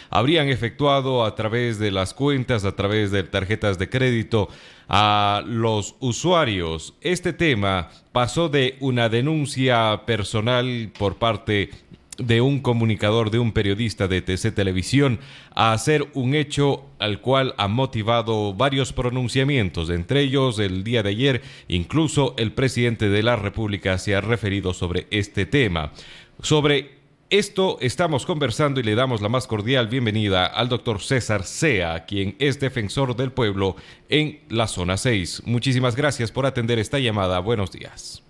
habrían efectuado a través de las cuentas, a través de tarjetas de crédito a los usuarios. Este tema pasó de una denuncia personal por parte de un comunicador, de un periodista de TC Televisión, a hacer un hecho al cual ha motivado varios pronunciamientos, entre ellos el día de ayer, incluso el presidente de la República se ha referido sobre este tema. Sobre esto estamos conversando y le damos la más cordial bienvenida al doctor César Sea, quien es defensor del pueblo en la zona 6. Muchísimas gracias por atender esta llamada. Buenos días.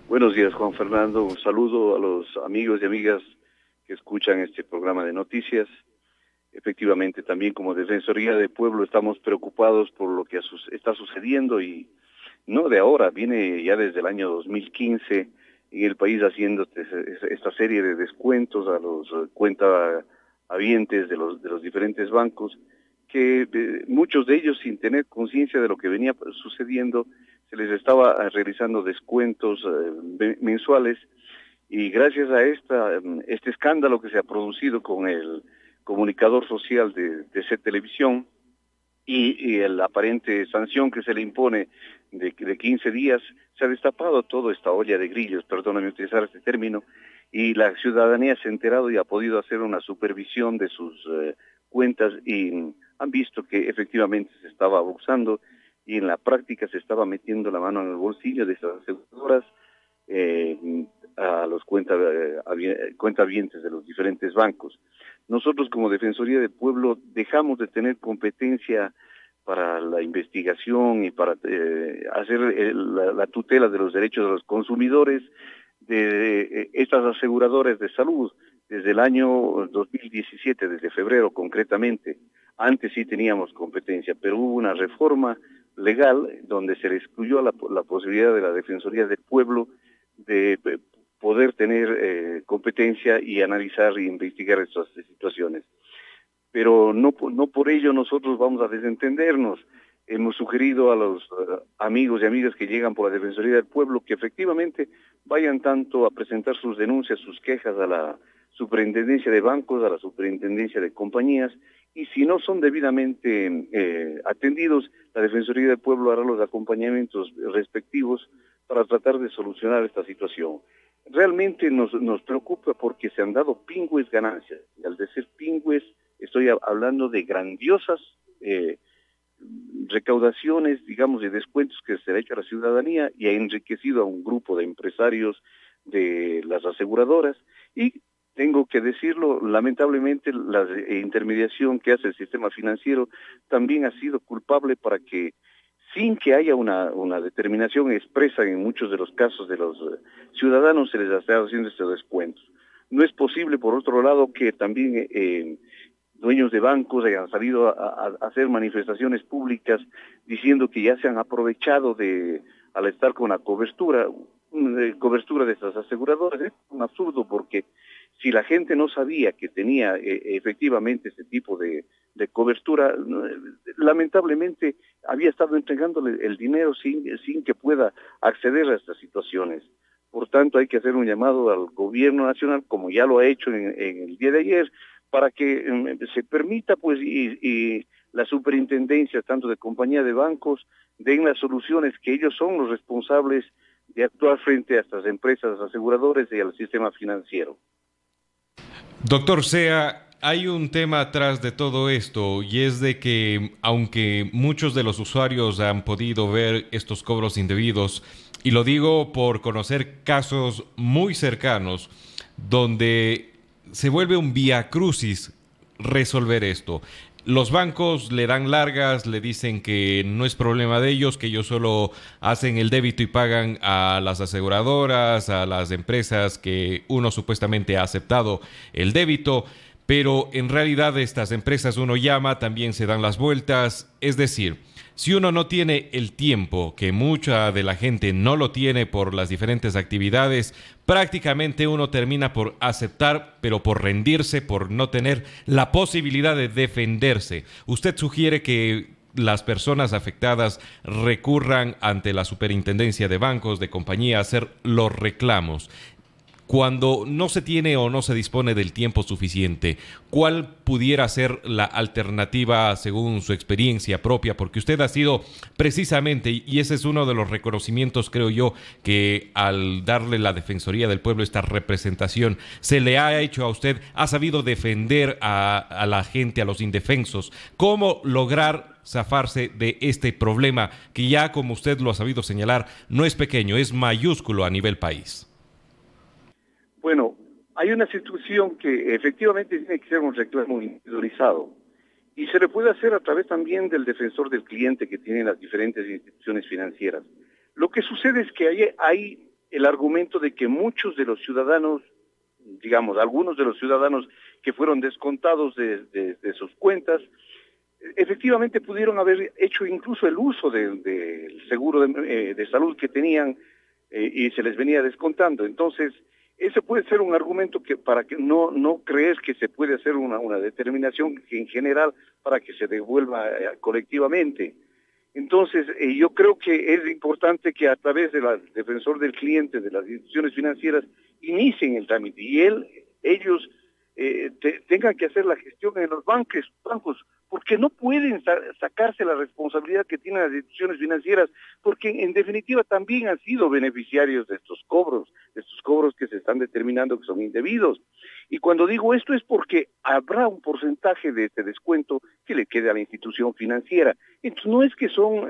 Buenos días, Juan Fernando. Un saludo a los amigos y amigas que escuchan este programa de noticias. Efectivamente, también como Defensoría del Pueblo estamos preocupados por lo que está sucediendo y no de ahora, viene ya desde el año 2015 en el país haciendo esta serie de descuentos a los cuentahabientes de los diferentes bancos, que muchos de ellos sin tener conciencia de lo que venía sucediendo, se les estaba realizando descuentos mensuales, y gracias a este escándalo que se ha producido con el comunicador social de TC Televisión y la aparente sanción que se le impone de 15 días, se ha destapado toda esta olla de grillos, perdóname utilizar este término, y la ciudadanía se ha enterado y ha podido hacer una supervisión de sus cuentas y han visto que efectivamente se estaba abusando y en la práctica se estaba metiendo la mano en el bolsillo de estas aseguradoras a los cuentahabientes de los diferentes bancos. Nosotros como Defensoría del Pueblo dejamos de tener competencia para la investigación y para hacer la tutela de los derechos de los consumidores de estas aseguradoras de salud desde el año 2017, desde febrero concretamente. Antes sí teníamos competencia, pero hubo una reforma legal donde se le excluyó la posibilidad de la Defensoría del Pueblo de poder tener competencia y analizar e investigar estas situaciones. Pero no por ello nosotros vamos a desentendernos. Hemos sugerido a los amigos y amigas que llegan por la Defensoría del Pueblo que efectivamente vayan tanto a presentar sus denuncias, sus quejas a la Superintendencia de Bancos, a la Superintendencia de Compañías, y si no son debidamente atendidos, la Defensoría del Pueblo hará los acompañamientos respectivos para tratar de solucionar esta situación. Realmente nos preocupa porque se han dado pingües ganancias, y al decir pingües estoy hablando de grandiosas recaudaciones, digamos, de descuentos que se le ha hecho a la ciudadanía y ha enriquecido a un grupo de empresarios de las aseguradoras. Y tengo que decirlo, lamentablemente la intermediación que hace el sistema financiero también ha sido culpable para que, sin que haya una determinación expresa en muchos de los casos de los ciudadanos, se les está haciendo estos descuentos. No es posible, por otro lado, que también dueños de bancos hayan salido a hacer manifestaciones públicas diciendo que ya se han aprovechado al estar con la cobertura de estas aseguradoras. Es un absurdo, porque si la gente no sabía que tenía efectivamente este tipo de cobertura, lamentablemente había estado entregándole el dinero sin que pueda acceder a estas situaciones. Por tanto, hay que hacer un llamado al gobierno nacional, como ya lo ha hecho en el día de ayer, para que se permita pues y la superintendencia tanto de compañía de bancos den las soluciones, que ellos son los responsables de actuar frente a estas empresas aseguradoras y al sistema financiero. Doctor Sea, hay un tema atrás de todo esto, y es de que aunque muchos de los usuarios han podido ver estos cobros indebidos, y lo digo por conocer casos muy cercanos donde se vuelve un viacrucis resolver esto. Los bancos le dan largas, le dicen que no es problema de ellos, que ellos solo hacen el débito y pagan a las aseguradoras, a las empresas que uno supuestamente ha aceptado el débito, pero en realidad estas empresas uno llama, también se dan las vueltas. Es decir, si uno no tiene el tiempo, que mucha de la gente no lo tiene por las diferentes actividades, prácticamente uno termina por aceptar, pero por rendirse, por no tener la posibilidad de defenderse. Usted sugiere que las personas afectadas recurran ante la Superintendencia de Bancos, de Compañía, a hacer los reclamos. Cuando no se tiene o no se dispone del tiempo suficiente, ¿cuál pudiera ser la alternativa según su experiencia propia? Porque usted ha sido precisamente, y ese es uno de los reconocimientos, creo yo, que al darle la Defensoría del Pueblo esta representación se le ha hecho a usted, ha sabido defender a la gente, a los indefensos. ¿Cómo lograr zafarse de este problema que ya, como usted lo ha sabido señalar, no es pequeño, es mayúsculo a nivel país? Bueno, hay una situación que efectivamente tiene que ser un reclamo individualizado y se le puede hacer a través también del defensor del cliente que tienen las diferentes instituciones financieras. Lo que sucede es que hay el argumento de que muchos de los ciudadanos, digamos, algunos de los ciudadanos que fueron descontados de sus cuentas, efectivamente pudieron haber hecho incluso el uso del seguro de salud que tenían y se les venía descontando. Entonces, ese puede ser un argumento que para que no crees que se puede hacer una determinación que en general para que se devuelva colectivamente. Entonces, yo creo que es importante que a través del defensor del cliente, de las instituciones financieras, inicien el trámite y ellos tengan que hacer la gestión en los bancos, porque no pueden sacarse la responsabilidad que tienen las instituciones financieras, porque en definitiva también han sido beneficiarios de estos cobros que se están determinando que son indebidos. Y cuando digo esto es porque habrá un porcentaje de este descuento que le quede a la institución financiera. Entonces no es que son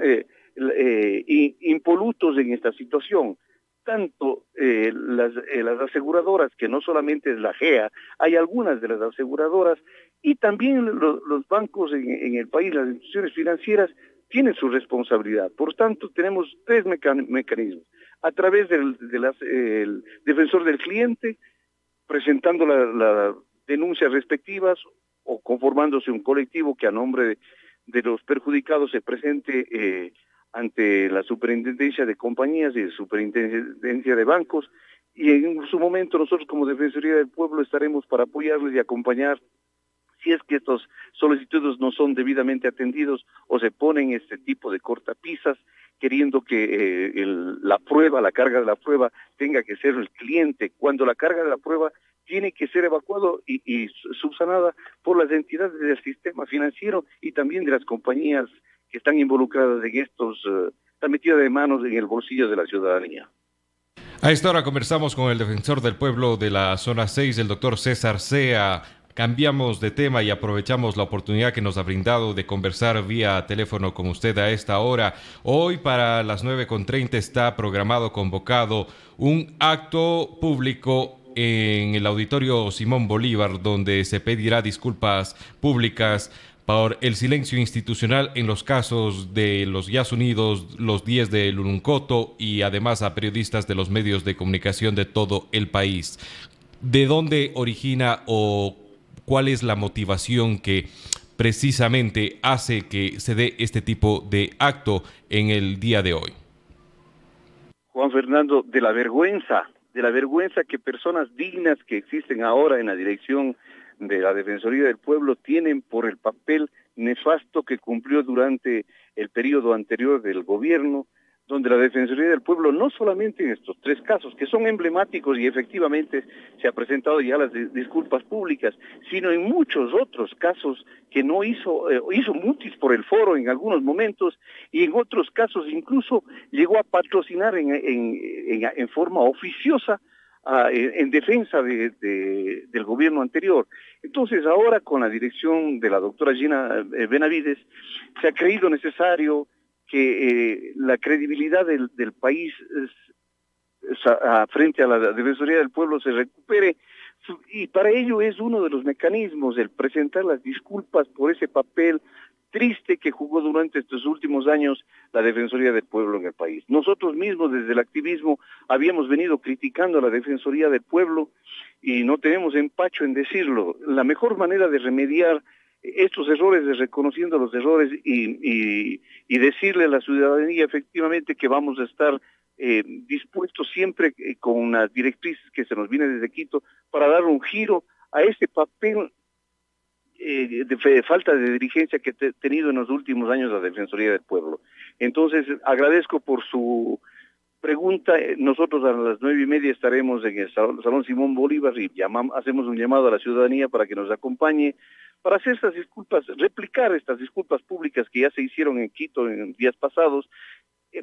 impolutos en esta situación. Tanto las aseguradoras, que no solamente es la GEA, hay algunas de las aseguradoras, y también los bancos en el país, las instituciones financieras, tienen su responsabilidad. Por tanto, tenemos tres mecanismos. A través del defensor del cliente, presentando las denuncias respectivas o conformándose un colectivo que a nombre de los perjudicados se presente ante la Superintendencia de Compañías y Superintendencia de Bancos, y en su momento nosotros como Defensoría del Pueblo estaremos para apoyarles y acompañar si es que estos solicitudes no son debidamente atendidos o se ponen este tipo de cortapisas, queriendo que la carga de la prueba tenga que ser el cliente, cuando la carga de la prueba tiene que ser evacuado y subsanada por las entidades del sistema financiero y también de las compañías que están involucradas en estos, la metida de manos en el bolsillo de la ciudadanía. A esta hora conversamos con el defensor del pueblo de la zona 6, el doctor César Sea. Cambiamos de tema y aprovechamos la oportunidad que nos ha brindado de conversar vía teléfono con usted a esta hora. Hoy para las 9:30 está convocado un acto público en el Auditorio Simón Bolívar, donde se pedirá disculpas públicas por el silencio institucional en los casos de los ya unidos, los 10 de Luruncoto y además a periodistas de los medios de comunicación de todo el país. ¿De dónde origina o cuál es la motivación que precisamente hace que se dé este tipo de acto en el día de hoy? Juan Fernando, de la vergüenza que personas dignas que existen ahora en la dirección de la Defensoría del Pueblo tienen por el papel nefasto que cumplió durante el periodo anterior del gobierno, donde la Defensoría del Pueblo, no solamente en estos tres casos, que son emblemáticos y efectivamente se ha presentado ya las disculpas públicas, sino en muchos otros casos que no hizo mutis por el foro en algunos momentos y en otros casos incluso llegó a patrocinar en forma oficiosa en defensa del gobierno anterior. Entonces ahora con la dirección de la doctora Gina Benavides se ha creído necesario que la credibilidad del país frente a la Defensoría del Pueblo se recupere, y para ello es uno de los mecanismos el presentar las disculpas por ese papel triste que jugó durante estos últimos años la Defensoría del Pueblo en el país. Nosotros mismos desde el activismo habíamos venido criticando a la Defensoría del Pueblo y no tenemos empacho en decirlo. La mejor manera de remediar estos errores es reconociendo los errores y decirle a la ciudadanía efectivamente que vamos a estar dispuestos siempre con las directrices que se nos viene desde Quito para dar un giro a este papel de falta de dirigencia que ha tenido en los últimos años la Defensoría del Pueblo. Entonces agradezco por su pregunta, nosotros a las 9:30 estaremos en el Salón Simón Bolívar y hacemos un llamado a la ciudadanía para que nos acompañe para hacer estas disculpas, replicar estas disculpas públicas que ya se hicieron en Quito en días pasados,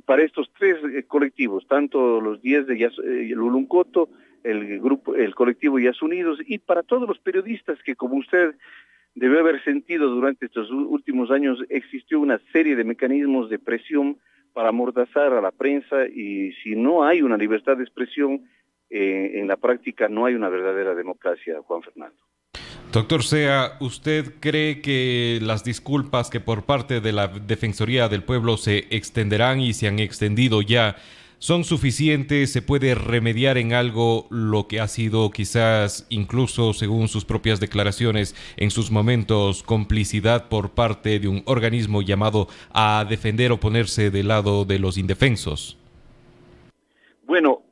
para estos tres colectivos, tanto los 10 de Luluncoto, el colectivo Yas Unidos, y para todos los periodistas que, como usted debe haber sentido durante estos últimos años, existió una serie de mecanismos de presión para amordazar a la prensa, y si no hay una libertad de expresión, en la práctica no hay una verdadera democracia, Juan Fernando. Doctor Sea, ¿usted cree que las disculpas que por parte de la Defensoría del Pueblo se extenderán y se han extendido ya son suficientes? ¿Se puede remediar en algo lo que ha sido quizás, incluso según sus propias declaraciones, en sus momentos complicidad por parte de un organismo llamado a defender o ponerse del lado de los indefensos? Bueno,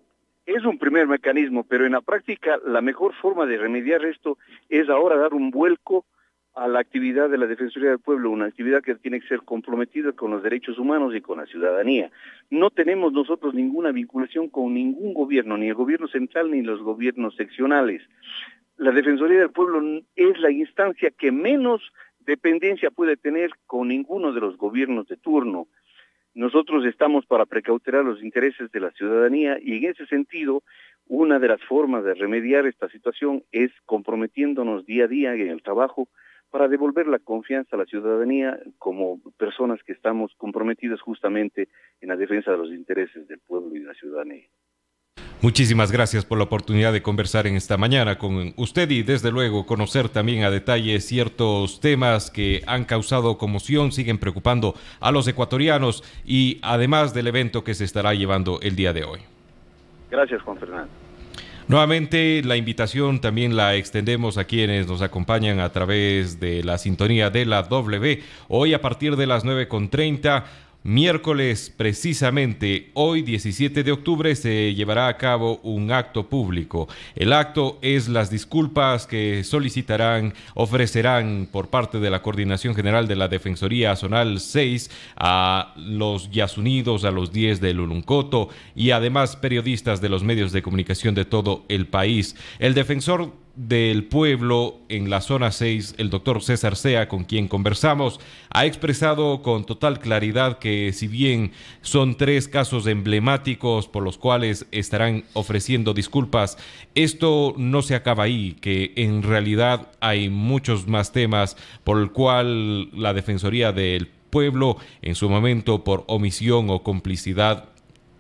es un primer mecanismo, pero en la práctica la mejor forma de remediar esto es ahora dar un vuelco a la actividad de la Defensoría del Pueblo, una actividad que tiene que ser comprometida con los derechos humanos y con la ciudadanía. No tenemos nosotros ninguna vinculación con ningún gobierno, ni el gobierno central ni los gobiernos seccionales. La Defensoría del Pueblo es la instancia que menos dependencia puede tener con ninguno de los gobiernos de turno. Nosotros estamos para precautelar los intereses de la ciudadanía, y en ese sentido, una de las formas de remediar esta situación es comprometiéndonos día a día en el trabajo para devolver la confianza a la ciudadanía como personas que estamos comprometidas justamente en la defensa de los intereses del pueblo y de la ciudadanía. Muchísimas gracias por la oportunidad de conversar en esta mañana con usted y desde luego conocer también a detalle ciertos temas que han causado conmoción, siguen preocupando a los ecuatorianos, y además del evento que se estará llevando el día de hoy. Gracias, Juan Fernando. Nuevamente la invitación también la extendemos a quienes nos acompañan a través de la sintonía de la W. Hoy a partir de las 9:30, miércoles precisamente, hoy 17 de octubre, se llevará a cabo un acto público. El acto es las disculpas que ofrecerán por parte de la Coordinación General de la Defensoría Zonal 6 a los Yas Unidos, a los 10 de Luluncoto y además periodistas de los medios de comunicación de todo el país. El defensor del pueblo en la zona 6, el doctor César Sea, con quien conversamos, ha expresado con total claridad que si bien son 3 casos emblemáticos por los cuales estarán ofreciendo disculpas, esto no se acaba ahí, que en realidad hay muchos más temas por el cual la Defensoría del Pueblo en su momento por omisión o complicidad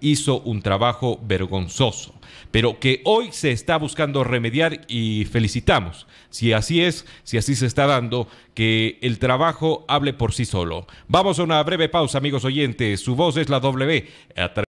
hizo un trabajo vergonzoso, pero que hoy se está buscando remediar, y felicitamos. Si así es, si así se está dando, que el trabajo hable por sí solo. Vamos a una breve pausa, amigos oyentes. Su voz es la W.